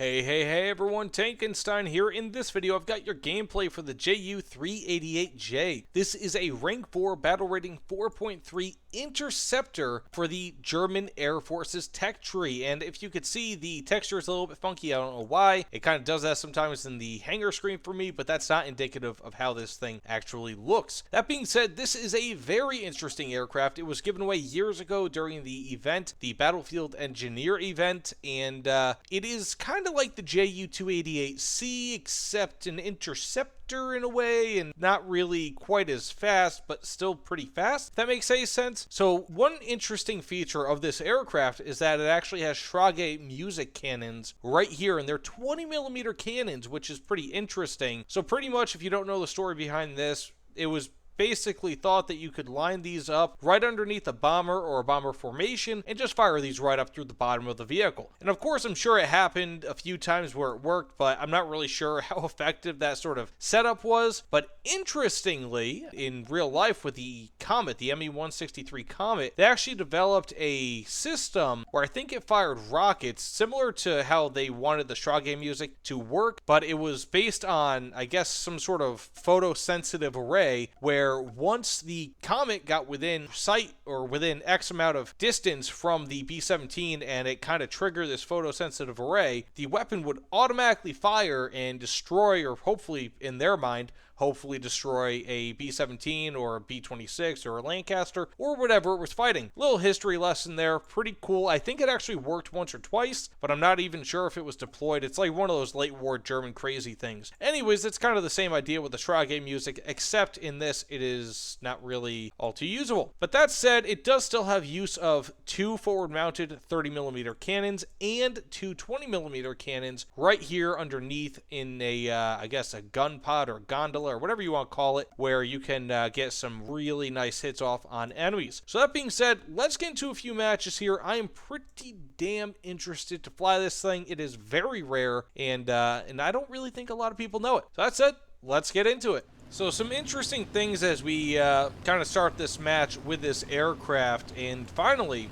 Hey everyone, Tankenstein here. In this video, I've got your gameplay for the JU-388J. This is a rank 4 battle rating 4.3 interceptor for the German Air Force's tech tree. And if you could see, the texture is a little bit funky. I don't know why. It kind of does that sometimes in the hangar screen for me, but that's not indicative of how this thing actually looks. That being said, this is a very interesting aircraft. It was given away years ago during the event, the Battlefield Engineer event, and it is kind of like the JU-288C, except an interceptor in a way, and not really quite as fast, but still pretty fast, if that makes any sense. So one interesting feature of this aircraft is that it actually has Schrage Musik cannons right here, and they're 20mm cannons, which is pretty interesting. So pretty much, if you don't know the story behind this, it was basically thought that you could line these up right underneath a bomber or a bomber formation and just fire these right up through the bottom of the vehicle. And of course, I'm sure it happened a few times where it worked, but I'm not really sure how effective that sort of setup was. But interestingly, in real life with the Comet, the ME-163 Comet, they actually developed a system where I think it fired rockets similar to how they wanted the Schrage Musik to work, but it was based on, I guess, some sort of photosensitive array where once the Comet got within sight or within X amount of distance from the B-17 and it kind of triggered this photosensitive array, the weapon would automatically fire and destroy, or hopefully, in their mind, hopefully destroy a B-17 or a B-26 or a Lancaster or whatever it was fighting. Little history lesson there, pretty cool. I think it actually worked once or twice, but I'm not even sure if it was deployed. It's like one of those late war German crazy things. Anyways, it's kind of the same idea with the Schrage Musik, except in this it is not really all too usable. But that said, it does still have use of two forward-mounted 30mm cannons and two 20mm cannons right here underneath in a, I guess, a gun pod or gondola or whatever you want to call it, where you can get some really nice hits off on enemies. So that being said, let's get into a few matches here. I am pretty damn interested to fly this thing. It is very rare, and I don't really think a lot of people know it. So that said, let's get into it. So some interesting things as we kind of start this match with this aircraft, and finally,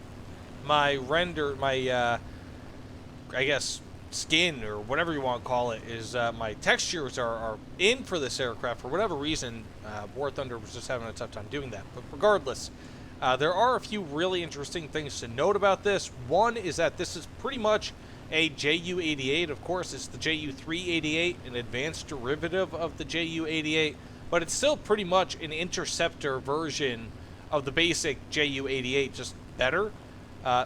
my I guess, skin or whatever you want to call it is my textures are in for this aircraft for whatever reason. War Thunder was just having a tough time doing that, but regardless, there are a few really interesting things to note about this. One is that this is pretty much a JU-88. Of course, it's the JU-388, an advanced derivative of the JU-88, but it's still pretty much an interceptor version of the basic JU-88, just better.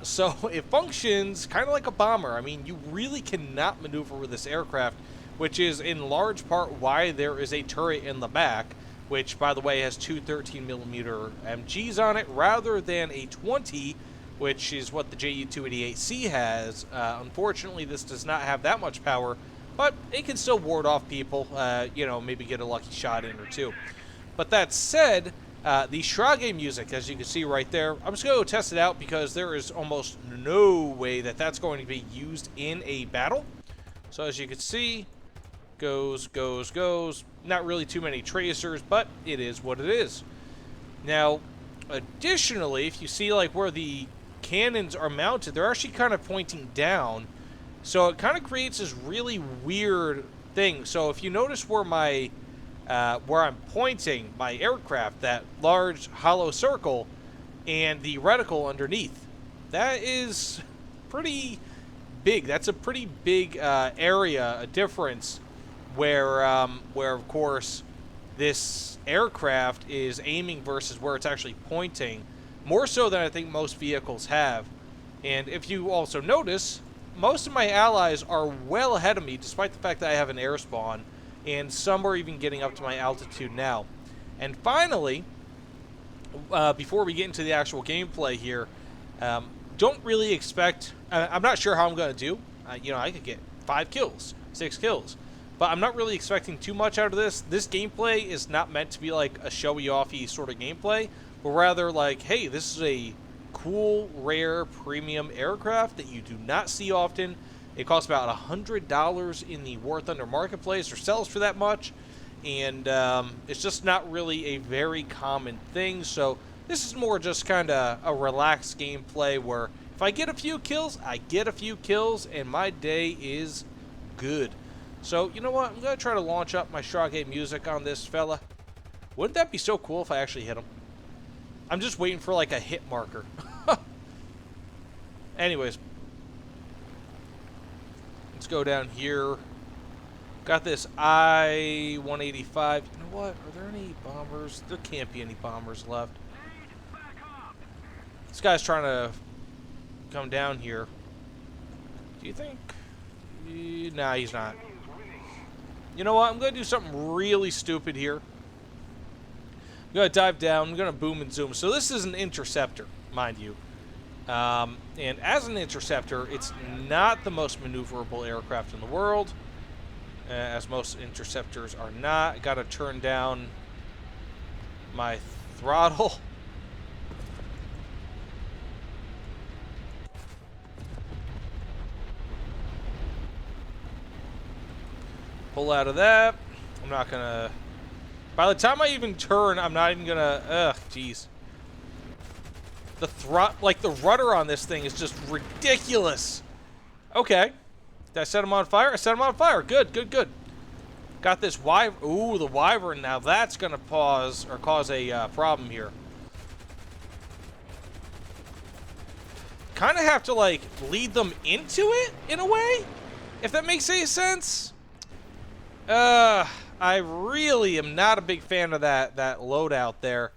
So it functions kind of like a bomber. I mean, you really cannot maneuver with this aircraft, which is in large part why there is a turret in the back, which, by the way, has two 13mm MGs on it rather than a 20, which is what the JU-288C has. Unfortunately, this does not have that much power, but it can still ward off people, you know, maybe get a lucky shot in or two. But that said, the Schrage Musik, as you can see right there, I'm just going to go test it out because there is almost no way that that's going to be used in a battle. So as you can see, goes. Not really too many tracers, but it is what it is. Now, additionally, if you see like where the cannons are mounted, they're actually kind of pointing down. So it kind of creates this really weird thing. So if you notice where where I'm pointing my aircraft, that large hollow circle, and the reticle underneath, that is pretty big. That's a pretty big area, a difference, where of course this aircraft is aiming versus where it's actually pointing, more so than I think most vehicles have. And if you also notice, most of my allies are well ahead of me, despite the fact that I have an air spawn, and some are even getting up to my altitude now. And finally, before we get into the actual gameplay here, don't really expect... I'm not sure how I'm going to do. You know, I could get 5 kills, 6 kills, but I'm not really expecting too much out of this. This gameplay is not meant to be like a showy-offy sort of gameplay, but rather like, hey, this is a cool, rare, premium aircraft that you do not see often. It costs about $100 in the War Thunder marketplace, or sells for that much, and it's just not really a very common thing. So this is more just kind of a relaxed gameplay where if I get a few kills, I get a few kills, and my day is good. So, you know what? I'm going to try to launch up my Strage Musik on this fella. Wouldn't that be so cool if I actually hit him? I'm just waiting for, like, a hit marker. Anyways. Let's go down here. Got this I-185. You know what? Are there any bombers? There can't be any bombers left. This guy's trying to come down here. Do you think? Nah, he's not. You know what? I'm going to do something really stupid here. I'm going to dive down. I'm going to boom and zoom. So this is an interceptor, mind you. And as an interceptor, it's not the most maneuverable aircraft in the world. As most interceptors are not. Got to turn down my throttle. Pull out of that. I'm not gonna... By the time I even turn, I'm not even gonna... Ugh, jeez. The rudder on this thing is just ridiculous. Okay. Did I set him on fire? I set him on fire. Good, good, good. Got this wyvern. Ooh, the wyvern. Now that's gonna cause a problem here. Kind of have to, like, lead them into it, in a way? If that makes any sense? I really am not a big fan of that loadout there.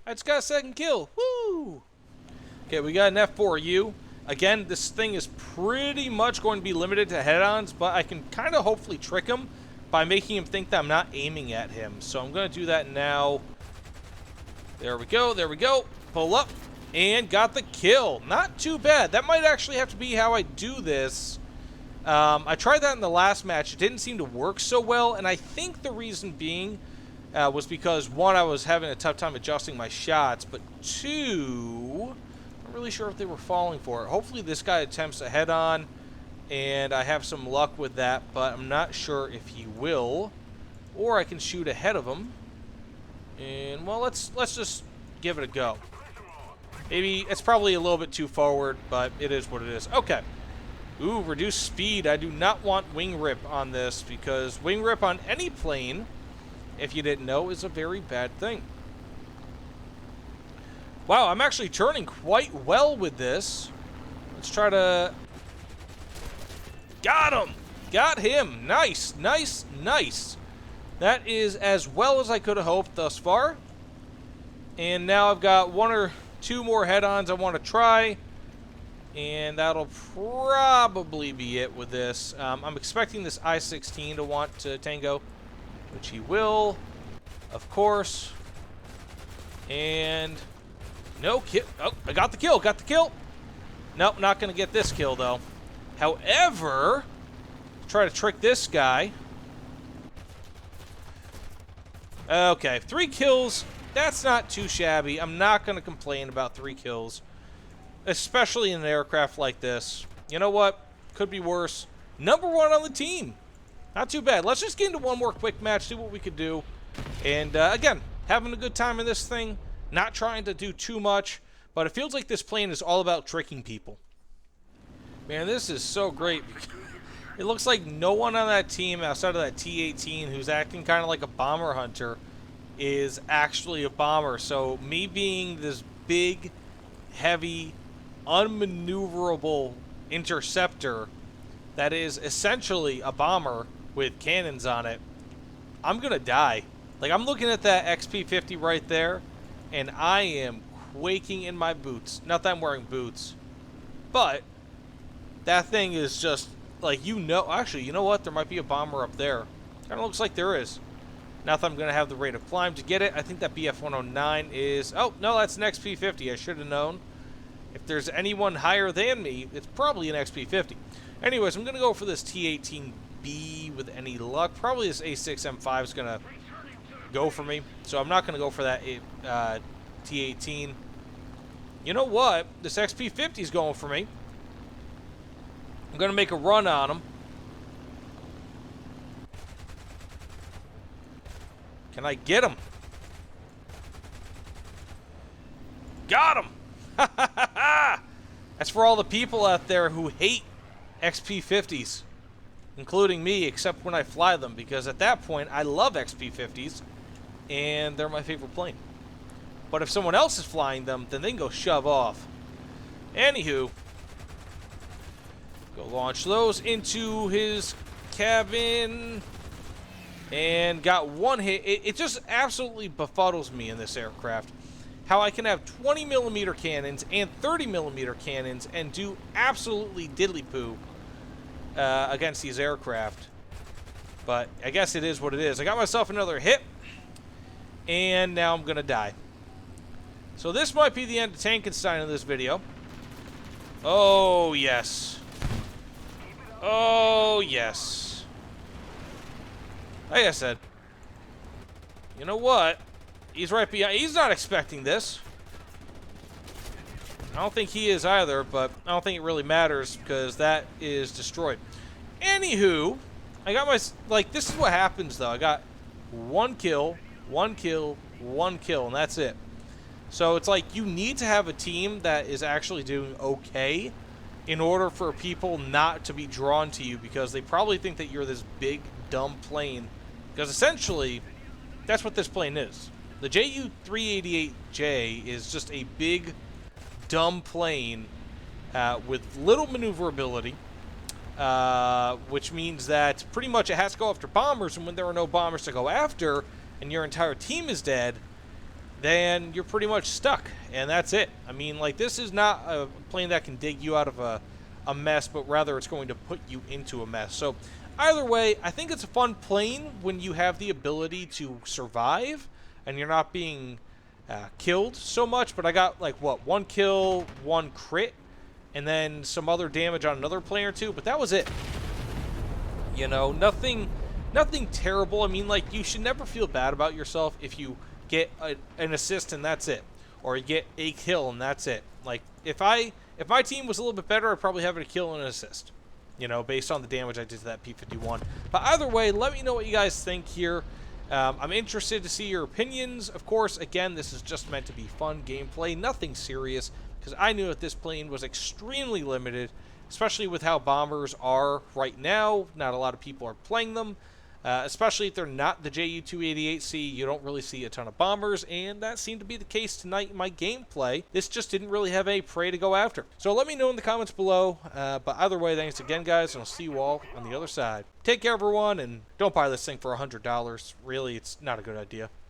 I just got a second kill. Woo! Okay, we got an F4U. Again, this thing is pretty much going to be limited to head-ons, but I can kind of hopefully trick him by making him think that I'm not aiming at him. So I'm going to do that now. There we go, there we go. Pull up, and got the kill. Not too bad. That might actually have to be how I do this. I tried that in the last match. It didn't seem to work so well, and I think the reason being was because, one, I was having a tough time adjusting my shots, but two, I'm not really sure if they were falling for it. Hopefully this guy attempts a head-on, and I have some luck with that, but I'm not sure if he will, or I can shoot ahead of him. And, well, let's just give it a go. Maybe it's probably a little bit too forward, but it is what it is. Okay. Ooh, reduce speed. I do not want wing rip on this, because wing rip on any plane, if you didn't know, is a very bad thing. Wow, I'm actually turning quite well with this. Let's try to... Got him! Got him! Nice, nice, nice. That is as well as I could have hoped thus far. And now I've got one or two more head-ons I want to try. And that'll probably be it with this. I'm expecting this I-16 to want to tango, which he will, of course. And no kill. Oh, I got the kill. Got the kill. Nope, not going to get this kill, though. However, try to trick this guy. Okay, 3 kills. That's not too shabby. I'm not going to complain about 3 kills. Especially in an aircraft like this. You know what? Could be worse. Number 1 on the team. Not too bad. Let's just get into one more quick match, see what we could do. And, again, having a good time in this thing. Not trying to do too much. But it feels like this plane is all about tricking people. Man, this is so great. It looks like no one on that team, outside of that T-18, who's acting kind of like a bomber hunter, is actually a bomber. So, me being this big, heavy, unmaneuverable interceptor that is essentially a bomber with cannons on it, I'm gonna die. Like, I'm looking at that XP-50 right there, and I am quaking in my boots. Not that I'm wearing boots, but that thing is just, like, you know, actually, you know what? There might be a bomber up there. Kind of looks like there is. Not that I'm going to have the rate of climb to get it. I think that BF-109 is... Oh, no, that's an XP-50. I should have known. If there's anyone higher than me, it's probably an XP-50. Anyways, I'm going to go for this T-18B with any luck. Probably this A6M5 is going to go for me. So I'm not going to go for that T-18. You know what? This XP-50 is going for me. I'm going to make a run on him. Can I get him? Got him! That's for all the people out there who hate XP-50s. including me, except when I fly them, because at that point, I love XP-50s, and they're my favorite plane. But if someone else is flying them, then they can go shove off. Anywho, go launch those into his cabin, and got one hit. It just absolutely befuddles me in this aircraft how I can have 20mm cannons and 30mm cannons and do absolutely diddly-poo against these aircraft. But I guess it is what it is. I got myself another hit, and now I'm going to die. So this might be the end of Tankenstein in this video. Oh, yes. Oh, yes. Like I said, you know what? He's right behind. He's not expecting this. I don't think he is either, but I don't think it really matters because that is destroyed. Anywho, I got my... Like, this is what happens, though. I got one kill, one kill, one kill, and that's it. So it's like you need to have a team that is actually doing okay in order for people not to be drawn to you because they probably think that you're this big, dumb plane. Because essentially, that's what this plane is. The JU-388J is just a big, dumb plane with little maneuverability, which means that pretty much it has to go after bombers, and when there are no bombers to go after, and your entire team is dead, then you're pretty much stuck, and that's it. I mean, like, this is not a plane that can dig you out of a mess, but rather it's going to put you into a mess. So, either way, I think it's a fun plane when you have the ability to survive, and you're not being killed so much, but I got, like, what, one kill, one crit, and then some other damage on another plane or two, but that was it. You know, nothing terrible. I mean, like, you should never feel bad about yourself if you get an assist and that's it, or you get a kill and that's it. Like, if my team was a little bit better, I'd probably have a kill and an assist, you know, based on the damage I did to that P-51. But either way, let me know what you guys think here. I'm interested to see your opinions. Of course, again, this is just meant to be fun gameplay, nothing serious, because I knew that this plane was extremely limited, especially with how bombers are right now. Not a lot of people are playing them, especially if they're not the JU-288C. You don't really see a ton of bombers, and that seemed to be the case tonight in my gameplay. This just didn't really have a prey to go after. So let me know in the comments below. But either way, thanks again, guys, and I'll see you all on the other side. Take care, everyone, and don't buy this thing for $100. Really, it's not a good idea.